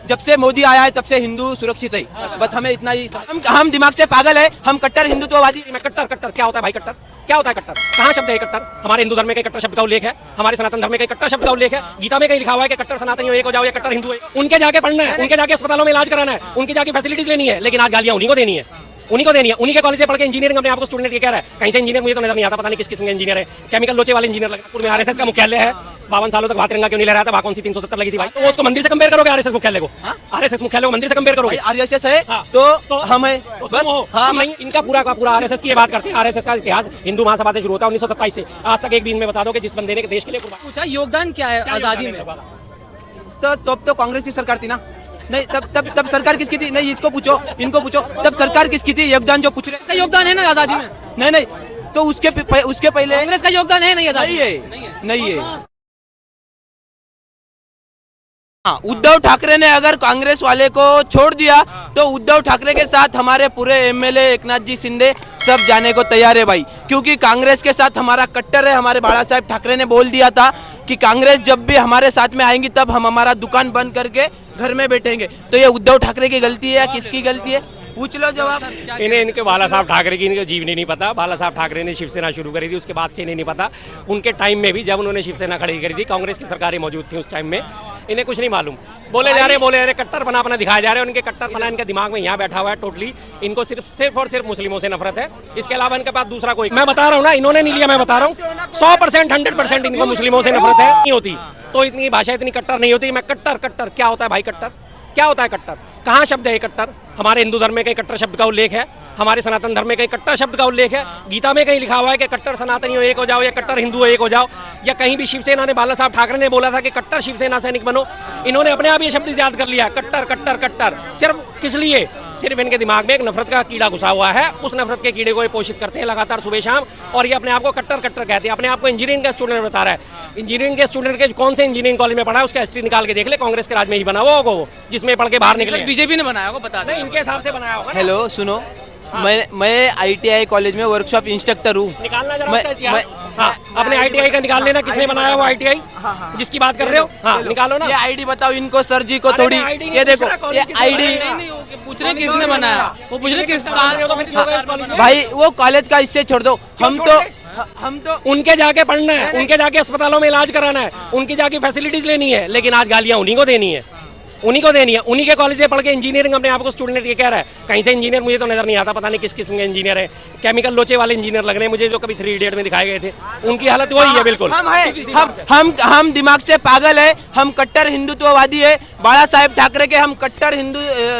जब से मोदी आया है तब से हिंदू सुरक्षित है। बस हमें इतना ही, हम दिमाग से पागल है, हम कट्टर हिंदुत्ववादी। मैं कट्टर कट्टर क्या होता है भाई? कट्टर क्या होता है? कट्टर कहाँ शब्द है कट्टर? हमारे हिंदू धर्म में कई कट्टर शब्द का उल्लेख है, हमारे सनातन धर्म में कई कट्टर शब्द का उल्लेख है, गीता में कहीं लिखा हुआ है कि कट्टर सनातनी हो एक हो जाओ या कट्टर हिंदू है। उनके जाके पढ़ना है, उनके जाके अस्पतालों में इलाज कराना है, उनकी जाके फैसिलिटीज लेनी है, लेकिन आज गालियां उन्हीं को देनी है, उन्हीं को देनी है। उन्हीं के कॉलेज से पढ़ के इंजीनियरिंग अपने आप को स्टूडेंट ये कह रहा है, कहीं से इंजीनियर मुझे तो नजर नहीं आता, पता नहीं किस किस्म के इंजीनियर है, केमिकल लोचे वाले इंजीनियर लगे। में आरएसएस का मुख्यालय है, 52 सालों तक भारत तिरंगा क्यों नहीं लहराया था? वहाँ कौन सी 370 लगी थी भाई? तो उसको मंदिर से कंपेयर करोगे आरएसएस मुख्यालय को? आरएसएस मुख्यालय को मंदिर से कंपेयर करोगे? आरएसएस है तो हम है बस। हम नहीं, इनका पूरा का पूरा आरएसएस की बात करते हैं। आरएसएस का इतिहास हिंदू महासभा से शुरू होता है 1927 से आज तक। एक दिन में बता दो कि जिस बंदे ने देश के लिए पूछा योगदान क्या है आजादी में, तो तब तो कांग्रेस की सरकार थी ना। नहीं तब सरकार किसकी थी? नहीं, इसको पूछो, इनको पूछो, तब सरकार किसकी थी? योगदान जो पूछ रहे, योगदान है ना आजादी में? नहीं, तो उसके पहले कांग्रेस का योगदान है नहीं आजादी? नहीं है। हाँ, उद्धव ठाकरे ने अगर कांग्रेस वाले को छोड़ दिया तो उद्धव ठाकरे के साथ हमारे पूरे एमएलए एकनाथ जी शिंदे सब जाने को तैयार है भाई, क्योंकि कांग्रेस के साथ हमारा कट्टर है। हमारे बाला साहब ठाकरे ने बोल दिया था कि कांग्रेस जब भी हमारे साथ में आएंगी तब हम हमारा दुकान बंद करके घर में बैठेंगे। तो ये उद्धव ठाकरे की गलती है या किसकी गलती है? पूछ लो जवाब। इन्हें इनके बाला साहब ठाकरे की इनके जीवनी नहीं पता। बाला साहब ठाकरे ने शिवसेना शुरू करी थी, उसके बाद से इन्हें नहीं पता। उनके टाइम में भी जब उन्होंने शिवसेना खड़ी करी थी, कांग्रेस की सरकारें मौजूद थी उस टाइम में, इन्हें कुछ नहीं मालूम। बोले जा रहे कट्टर बना अपना दिखाए जा रहे हैं। उनके कट्टर बना इनके दिमाग में यहाँ बैठा हुआ है टोटली। इनको सिर्फ और सिर्फ मुस्लिमों से नफरत है, इसके अलावा इनके पास दूसरा कोई। मैं बता रहा हूँ ना, इन्होंने नहीं लिया, मैं बता रहा हूँ 100% 100% इनको मुस्लिमों से नफरत है। नहीं होती तो इतनी भाषा इतनी कट्टर नहीं होती। मैं कट्टर क्या होता है भाई? कट्टर क्या होता है? कट्टर कहाँ शब्द है कट्टर? हमारे हिंदू धर्म में कई कट्टर शब्द का उल्लेख है, हमारे सनातन धर्म में कई कट्टर शब्द का उल्लेख है, गीता में कहीं लिखा हुआ है कि कट्टर सनातनी हो एक हो जाओ या कट्टर हिंदू हो एक हो जाओ, या कहीं भी शिवसेना ने बाला साहब ठाकरे ने बोला था कि कट्टर शिवसेना सैनिक बनो। इन्होंने अपने आप ये शब्द याद कर लिया, कट्टर कट्टर कट्टर। सिर्फ किस लिए? सिर्फ इनके दिमाग में एक नफरत का कीड़ा घुसा हुआ है। उस नफरत के कीड़े को ये पोषित करते हैं लगातार सुबह शाम, और ये अपने आप को कट्टर कट्टर कहते हैं। अपने आप को इंजीनियरिंग का स्टूडेंट बता रहा है। इंजीनियरिंग के स्टूडेंट के कौन से इंजीनियरिंग कॉलेज में पढ़ा है उसका हिस्ट्री निकाल के देख ले। कांग्रेस के राज में ही बना हुआ होगा वो, जिसमें पढ़ के बाहर निकले। बीजेपी ने बनाया होगा, बता दें। इनके हिसाब से बनाया होगा। हेलो सुनो, मैं आईटीआई कॉलेज में वर्कशॉप इंस्ट्रक्टर हूँ। निकालना जरा उसका इतिहास। हाँ, अपने आईटीआई का निकाल लेना, किसने बनाया वो आईटीआई जिसकी बात कर रहे हो? हाँ, निकालो ना। ये आईडी बताओ इनको, सर जी को थोड़ी। ये देखो ये आईडी पूछ रहे किसने बनाया, वो पूछ रहे किस भाई, वो कॉलेज का इससे छोड़ दो। हम तो उनके जाके पढ़ना है, उनके जाके अस्पतालों में इलाज कराना है, उनकी जाके फैसिलिटीज लेनी है, लेकिन आज गालियां उन्हीं को देनी है, उन्हीं को देनी है। उन्हीं के कॉलेज से पढ़ के इंजीनियरिंग अपने आप को स्टूडेंट ये कह रहा है, कहीं से इंजीनियर मुझे तो नजर नहीं आता, पता नहीं किस किस्म के इंजीनियर है, केमिकल लोचे वाले इंजीनियर लग रहे हैं मुझे, जो कभी 3 इडियट में दिखाए गए थे। उनकी हालत वही है बिल्कुल। हम दिमाग से पागल है, हम कट्टर हिंदुत्ववादी है। बाला साहेब ठाकरे के हम कट्टर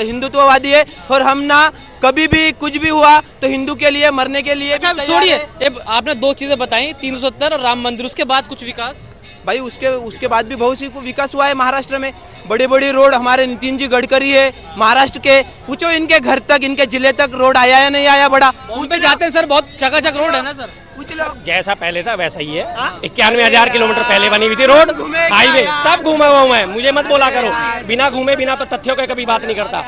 हिंदुत्ववादी है, और हम ना कभी भी कुछ भी हुआ तो हिंदू के लिए मरने के लिए। छोड़िए, आपने 2 चीजें बताई, 370 और राम मंदिर, उसके बाद कुछ विकास भाई? उसके बाद भी बहुत सी विकास हुआ है महाराष्ट्र में। बड़ी बड़ी रोड हमारे नितिन जी गडकरी है महाराष्ट्र के। पूछो इनके घर तक, इनके जिले तक रोड आया या नहीं आया? बड़ा पे जाते हैं सर, बहुत चकाचक रोड है ना सर। पूछ लो, जैसा पहले था वैसा ही है। 91,000 किलोमीटर पहले बनी हुई थी रोड, हाईवे, सब घूमा हुआ है। मुझे मत बोला करो, बिना घूमे बिना तथ्यों के कभी बात नहीं करता।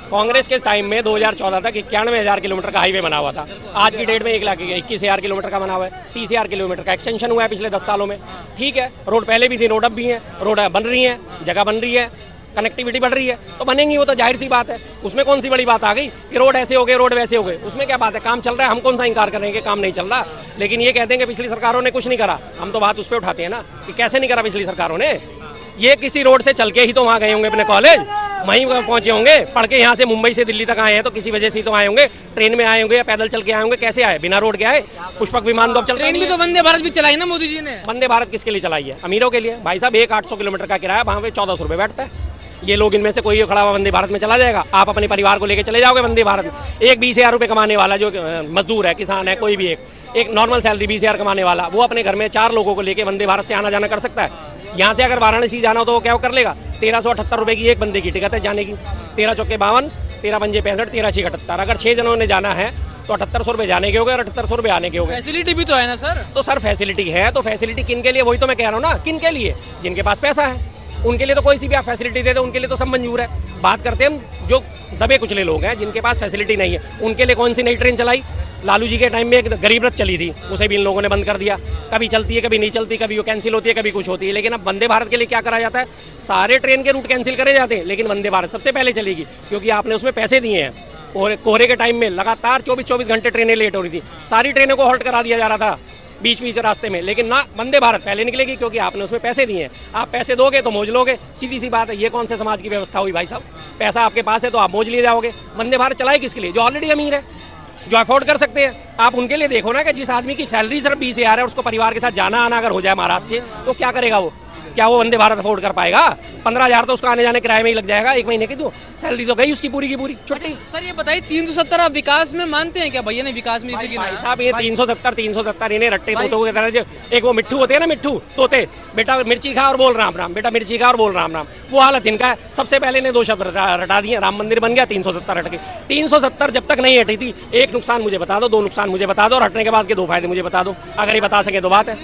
कांग्रेस के टाइम में 2014 तक 91,000 किलोमीटर का हाईवे बना हुआ था। आज की डेट में 1,21,000 किलोमीटर का बना हुआ है। 30,000 किलोमीटर का एक्सटेंशन हुआ है पिछले 10 सालों में। ठीक है, रोड पहले भी थी, रोड अब भी है, रोड बन रही है, जगह बन रही है, कनेक्टिविटी बढ़ रही है, तो बनेंगी, वो तो जाहिर सी बात है। उसमें कौन सी बड़ी बात आ गई कि रोड ऐसे हो गए, रोड वैसे हो गए? उसमें क्या बात है? काम चल रहा है, हम कौन सा इंकार कर रहे हैं कि काम नहीं चल रहा। लेकिन ये कहते हैं कि पिछली सरकारों ने कुछ नहीं करा। हम तो बात उस पर उठाते हैं ना कि कैसे नहीं करा पिछली सरकारों ने। ये किसी रोड से चल के ही तो वहाँ गए होंगे अपने कॉलेज, वहीं पहुंचे होंगे, पढ़ के यहाँ से मुंबई से दिल्ली तक आए हैं तो किसी वजह से ही तो आए होंगे। ट्रेन में आए होंगे या पैदल चल के आए होंगे? कैसे आए? बिना रोड के आए? पुष्पक विमान तो अब चल, ट्रेन भी तो वंदे भारत भी चलाई ना मोदी जी ने। वंदे भारत किसके लिए चलाई है? अमीरों के लिए भाई साहब। 800 किलोमीटर का किराया, वहाँ पे 1400 रुपये बैठता है। ये लोग इनमें से कोई खड़ा हुआ वंदे भारत में चला जाएगा? आप अपने परिवार को लेकर चले जाओगे वंदे भारत में? एक 20,000 रुपये कमाने वाला जो मजदूर है, किसान है, कोई भी एक नॉर्मल सैलरी 20,000 कमाने वाला, वो अपने घर में 4 लोगों को लेकर वंदे भारत से आना जाना कर सकता है? यहाँ से अगर वाराणसी जाना हो तो वो क्या कर लेगा? 1378 रुपये की एक बंदे की टिकट है जाने की। 13 चौके 52, 13 पंजे 65, 13 6 78। अगर 6 जनों ने जाना है तो 7800 रुपये जाने के हो गए और 7800 रुपये आने के हो गए। फैसिलिटी भी तो है ना सर? तो सर फैसिलिटी है, तो फैसिलिटी किन के लिए? वही तो मैं कह रहा हूँ ना, किन के लिए? जिनके पास पैसा है उनके लिए तो कोई सी भी आप फैसिलिटी दे दो, उनके लिए तो सब मंजूर है। बात करते हैं हम जो दबे कुचले लोग हैं, जिनके पास फैसिलिटी नहीं है, उनके लिए कौन सी नई ट्रेन चलाई? लालू जी के टाइम में एक गरीब रथ चली थी, उसे भी इन लोगों ने बंद कर दिया। कभी चलती है, कभी नहीं चलती, कभी वो कैंसिल होती है, कभी कुछ होती है। लेकिन अब वंदे भारत के लिए क्या करा जाता है, सारे ट्रेन के रूट कैंसिल करे जाते हैं, लेकिन वंदे भारत सबसे पहले चलेगी, क्योंकि आपने उसमें पैसे दिए हैं। कोहरे के टाइम में लगातार 24-24 घंटे ट्रेनें लेट हो रही थी, सारी ट्रेनों को हॉल्ट करा दिया जा रहा था बीच बीच रास्ते में, लेकिन ना वंदे भारत पहले निकलेगी, क्योंकि आपने उसमें पैसे दिए हैं। आप पैसे दोगे तो मौज लोगे, सीधी सी बात है। ये कौन से समाज की व्यवस्था हुई भाई साहब? पैसा आपके पास है तो आप मौज लिए जाओगे। वंदे भारत चलाए किसके लिए? जो ऑलरेडी अमीर है, जो अफोर्ड कर सकते हैं। आप उनके लिए देखो ना कि जिस आदमी की सैलरी सिर्फ 20,000 है, उसको परिवार के साथ जाना आना अगर हो जाए महाराष्ट्र से, तो क्या करेगा वो? क्या वो वंदे भारत अफोर्ड कर पाएगा? 15,000 तो उसका आने जाने किराए में ही लग जाएगा एक महीने की, तो सैलरी तो गई उसकी पूरी की पूरी छुट्टी। सर ये बताइए 370 आप विकास में मानते हैं क्या? भैया ने विकास में इसे भाई साहब ये 370 इन्हें रट्टे तोतों की तरह, जो एक वो मिट्ठू होते हैं ना, मिट्ठू तोते, बेटा मिर्ची खा और बोल राम राम, बेटा मिर्ची खा और बोल राम राम, वो हालत इनका है। सबसे पहले इन्हें 2 शब्द रटा दिए, राम मंदिर बन गया, 370 हट गए। 370 जब तक नहीं हटी थी, एक नुकसान मुझे बता दो, 2 नुकसान मुझे बता दो, और हटने के बाद के 2 फायदे मुझे बता दो। अगर ये बता सके तो बात है।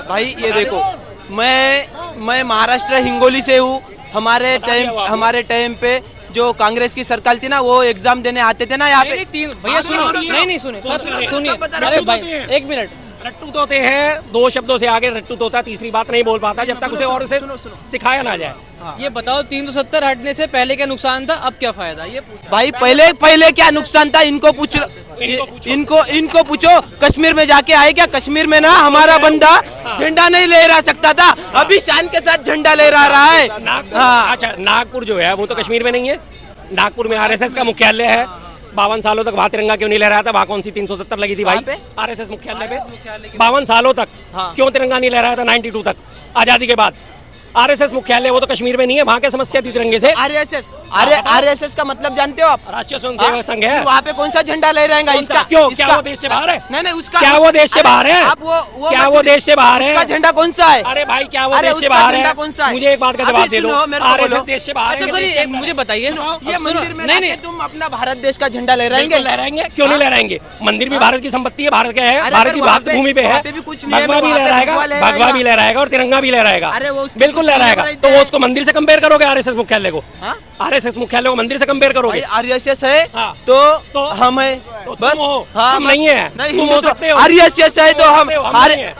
भाई ये देखो, मैं महाराष्ट्र हिंगोली से हूँ। हमारे टाइम पे जो कांग्रेस की सरकार थी ना, वो एग्जाम देने आते थे ना यहाँ पे। भैया सुनो, नहीं सुनिए सर, सुनिए। अरे भाई एक मिनट, रट्टू तोते हैं, 2 शब्दों से आगे रट्टू तोता तीसरी बात नहीं बोल पाता जब तक उसे सिखाया ना जाए। ये बताओ 370 हटने से पहले क्या नुकसान था, अब क्या फायदा? ये भाई पहले क्या नुकसान था, इनको पूछो। कश्मीर में जाके आए क्या? कश्मीर में ना हमारा बंदा झंडा नहीं लहरा सकता था, अभी शान के साथ झंडा लहरा रहा है। अच्छा, नागपुर जो है वो तो कश्मीर में नहीं है। नागपुर में आरएसएस का मुख्यालय है। 52 सालों तक वहाँ तिरंगा क्यों नहीं लहराया था? वहाँ कौन सी 370 लगी थी भाई? आरएसएस मुख्यालय पे 52 सालों तक क्यों तिरंगा नहीं लहराया था? 92 तक आजादी के बाद। आरएसएस मुख्यालय वो तो कश्मीर में नहीं है, वहाँ के समस्या थी तिरंगे से। आरएसएस का मतलब जानते हो आप? राष्ट्रीय स्वयंसेवक संघ है। वहाँ पे कौन सा झंडा लहराएगा? इसका क्यों? क्या वो देश से बाहर है? नहीं उसका क्या वो देश से बाहर है? क्या वो देश से बाहर है? झंडा कौन सा है? अरे भाई क्या वो देश से बाहर है? मुझे एक बात का जवाब दे दो, आरएसएस देश से बाहर है? सर मुझे बताइए, ये मंदिर में नहीं तुम अपना भारत देश का झंडा लहराएंगे? क्यों नहीं लहराएंगे? मंदिर भी भारत की संपत्ति है, भारत का है, भारत की मातृभूमि पे है। भगवा भी लहराएगा और तिरंगा भी लहराएगा, बिल्कुल लहराएगा। तो वो उसको मंदिर से कंपेयर करोगे? आरएसएस मुख्यालय को, आरएसएस मुख्यालय को मंदिर से कंपेयर करोगे? आरएसएस है तो हम है बस। हम नहीं है, तुम हो सकते हो। आरएसएस है तो हम,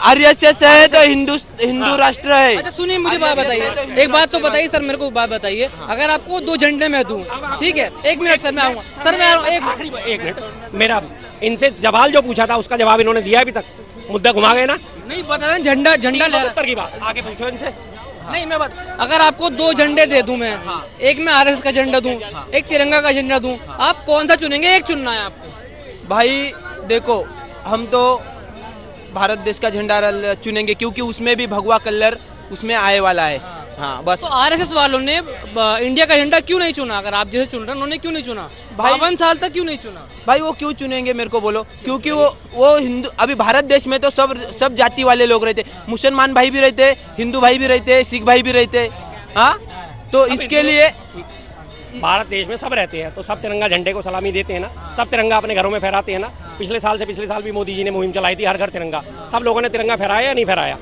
आरएसएस है तो हिंदू राष्ट्र है। अच्छा सुनिए, मुझे बात बताइए, एक बात तो बताइए सर, मेरे को बात बताइए। अगर आपको 2 झंडे में दूं, ठीक है, 1 मिनट सर मैं आऊंगा, सर मैं एक मिनट। मेरा इनसे सवाल जो पूछा था उसका जवाब इन्होंने दिया अभी तक? मुद्दा घुमा गए ना? नहीं बता रहे, झंडा 370 की बात आगे पूछो इनसे। नहीं मैं अगर आपको 2 झंडे दे दूं मैं, एक में आरएसएस का झंडा दूं, एक तिरंगा का झंडा दूं, आप कौन सा चुनेंगे? एक चुनना है आपको। भाई देखो, हम तो भारत देश का झंडा चुनेंगे, क्योंकि उसमें भी भगवा कलर उसमें आए वाला है। हाँ बस। तो आरएसएस वालों ने इंडिया का झंडा क्यों नहीं चुना? अगर आप जैसे चुन रहे हैं, उन्होंने क्यों नहीं चुना? 52 साल तक क्यों नहीं चुना? भाई वो क्यों चुनेंगे मेरे को बोलो? क्योंकि वो हिंदू, अभी भारत देश में तो सब जाति वाले लोग रहते, मुसलमान भाई भी रहते, हिंदू भाई भी रहते, सिख भाई भी रहते। हाँ तो इसके लिए भारत देश में सब रहते हैं, तो सब तिरंगा झंडे को सलामी देते हैं ना, सब तिरंगा अपने घरों में फहराते हैं ना। पिछले साल भी मोदी जी ने मुहिम चलाई थी, हर घर तिरंगा। सब लोगों ने तिरंगा फहराया या नहीं फहराया?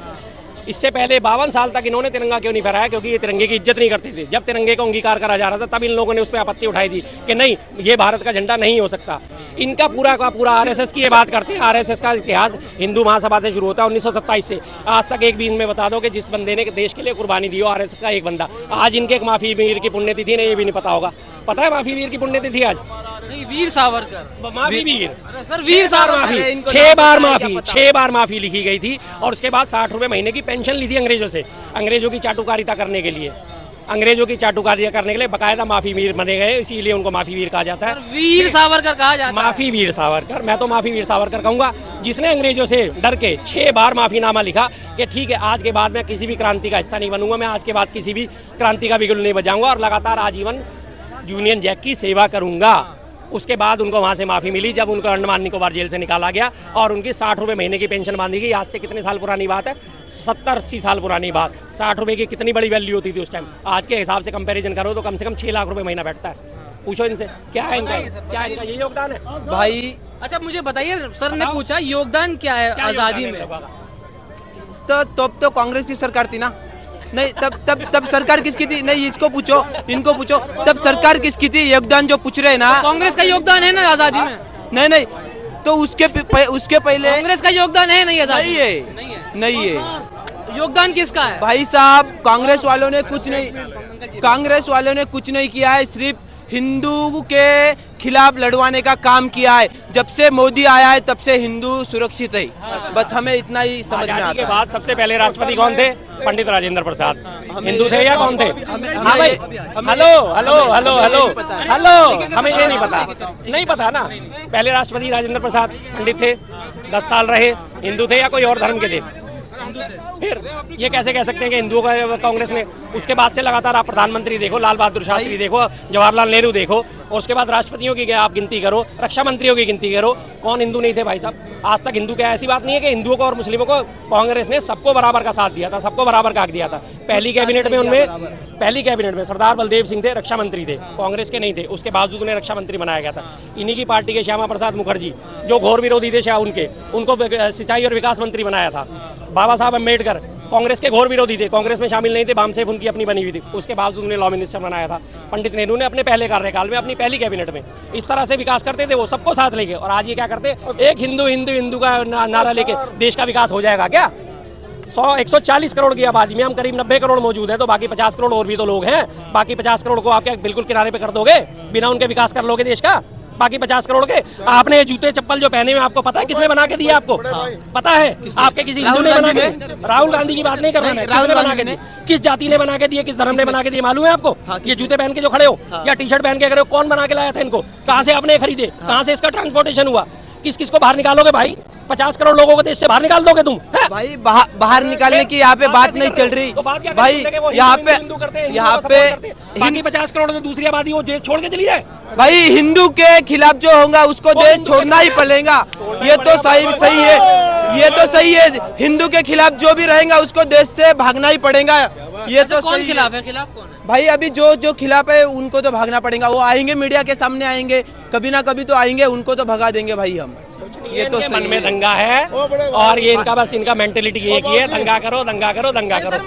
इससे पहले 52 साल तक इन्होंने तिरंगा क्यों नहीं फहराया? क्योंकि ये तिरंगे की इज्जत नहीं करते थे। जब तिरंगे को अंगीकार करा जा रहा था, तब इन लोगों ने उस पर आपत्ति उठाई थी कि नहीं, ये भारत का झंडा नहीं हो सकता। इनका पूरा का पूरा आरएसएस की ये बात करते हैं। आरएसएस का इतिहास हिंदू महासभा से शुरू होता है 1927 से आज तक। एक भी इनमें बता दो कि जिस बंदे ने देश के लिए कुर्बानी दी हो, आरएसएस का एक बंदा। आज इनके एक माफी वीर की पुण्यतिथि है, ये भी नहीं पता होगा। पता है माफी वीर की पुण्यतिथि आज? नहीं, वीर सावरकर, माफी वीर सर, वीर सावरकर माफी 6 बार माफी लिखी गई थी, और उसके बाद 60 रुपए महीने की पेंशन ली थी अंग्रेजों से, अंग्रेजों की चाटुकारिता करने के लिए। अंग्रेजों की चाटुकारिता करने के लिए बकायदा माफी वीर बने गए, इसीलिए उनको माफी वीर कहा जाता है। वीर सावरकर कहा जाता है। माफी वीर सावरकर, मैं तो माफी वीर सावरकर कहूंगा, जिसने अंग्रेजों से डर के 6 बार माफीनामा लिखा कि ठीक है, आज के बाद मैं किसी भी क्रांति का हिस्सा नहीं बनूंगा, मैं आज के बाद किसी भी क्रांति का बिगुल नहीं बजाऊंगा, और लगातार आजीवन यूनियन जैक की सेवा करूंगा। उसके बाद उनको वहाँ से माफ़ी मिली, जब उनको अंडमान निकोबार जेल से निकाला गया और उनकी 60 रुपये महीने की पेंशन बांधी गई। आज से कितने साल पुरानी बात है? 70-80 साल पुरानी बात। 60 रुपये की कितनी बड़ी वैल्यू होती थी उस टाइम। आज के हिसाब से कंपैरिजन करो तो कम से कम 6 लाख रुपये महीना बैठता है। पूछो इनसे क्या है इनका, ये योगदान है भाई। अच्छा मुझे बताइए, सर ने पूछा योगदान क्या है आज़ादी में? तो तब तो कांग्रेस की सरकार थी ना। नहीं तब सरकार किसकी थी? नहीं इसको पूछो, इनको पूछो, तब सरकार किसकी थी? योगदान जो पूछ रहे हैं ना, कांग्रेस का योगदान है ना आज़ादी में? नहीं तो उसके पहले कांग्रेस का योगदान है नहीं आजादी नहीं है, नहीं है नहीं है योगदान किसका है भाई साहब। कांग्रेस वालों ने कुछ नहीं किया है, सिर्फ हिंदू के खिलाफ लड़वाने का काम किया है। जब से मोदी आया है तब से हिंदू सुरक्षित है, बस हमें इतना ही समझ में आजादी के आता है। बाद सबसे पहले राष्ट्रपति कौन थे? पंडित राजेंद्र प्रसाद। हिंदू थे या कौन थे? हाँ भाई, hello hello hello hello hello, हमें ये नहीं पता, नहीं पता ना। पहले राष्ट्रपति राजेंद्र प्रसाद पंडित थे, 10 साल रहे। हिंदू थे या कोई और धर्म के थे? फिर ये कैसे कह सकते हैं कि हिंदुओं का कांग्रेस ने? उसके बाद से लगातार आप प्रधानमंत्री देखो, लाल बहादुर शास्त्री देखो, जवाहरलाल नेहरू देखो, और उसके बाद राष्ट्रपतियों की आप गिनती करो, रक्षा मंत्रियों की गिनती करो, कौन हिंदू नहीं थे भाई साहब? आज तक हिंदू क्या, ऐसी बात नहीं है कि हिंदुओं को और मुस्लिमों को कांग्रेस ने सबको बराबर का साथ दिया था, सबको बराबर का हक दिया था। पहली कैबिनेट में सरदार बलदेव सिंह थे, रक्षा मंत्री थे, कांग्रेस के नहीं थे, उसके बावजूद उन्हें रक्षा मंत्री बनाया गया था। इन्हीं की पार्टी के श्यामा प्रसाद मुखर्जी, जो घोर विरोधी थे शाह उनको सिंचाई और विकास मंत्री बनाया था। बाबा साहब अम्बेडकर कांग्रेस के घोर विरोधी थे, कांग्रेस में शामिल नहीं थे, बामसेफ उनकी अपनी बनी हुई थी, उसके बावजूद उन्हें लॉ मिनिस्टर बनाया था। पंडित नेहरू ने अपने पहले कार्यकाल में, अपनी पहली कैबिनेट में इस तरह से विकास करते थे, वो सबको साथ लेके। और आज ये क्या करते, एक हिंदू हिंदू हिंदू का नारा लेके देश का विकास हो जाएगा क्या? 140 करोड़ की आबादी में हम करीब 90 करोड़ मौजूद है, तो बाकी 50 करोड़ और भी तो लोग हैं। बाकी 50 करोड़ को आप क्या बिल्कुल किनारे पे कर दोगे, बिना उनके विकास कर लोगे देश का? बाकी 50 करोड़ के आपने जूते चप्पल जो पहने हुए, आपको पता है किसने बना के दिया? आपको पता है? आपके किसी हिंदू ने बना के? राहुल गांधी की बात नहीं कर रहा मैं, किसने बना के दिए? किस जाति ने बना के दिए, किस धर्म ने बना के दिए, मालूम है आपको? ये जूते पहन के जो खड़े हो या टी शर्ट पहन के खड़े हो, कौन बना के लाया था इनको? कहाँ से आपने खरीदे? कहाँ से इसका ट्रांसपोर्टेशन हुआ? किस किस को बाहर निकालोगे भाई? 50 करोड़ लोगों को देश से बाहर निकाल दोगे तुम? भाई बाहर निकालने की यहाँ पे बात नहीं चल रही भाई। यहाँ पे बाकी 50 करोड़ से दूसरी आबादी वो देश छोड़ के चली जाए भाई, हिंदू के खिलाफ जो होगा उसको देश छोड़ना ही पड़ेगा। ये तो सही है, ये तो सही है। हिंदू के खिलाफ जो भी रहेगा उसको देश से भागना ही पड़ेगा। ये तो कौन सही खिलाफ है? खिलाफ कौन है? भाई अभी जो खिलाफ है उनको तो भागना पड़ेगा। वो आएंगे, मीडिया के सामने आएंगे, कभी ना कभी तो आएंगे, उनको तो भगा देंगे भाई हम। ये तो मन में दंगा है, और ये इनका बस इनका मेंटेलिटी एक ही है, दंगा करो दंगा करो दंगा करो।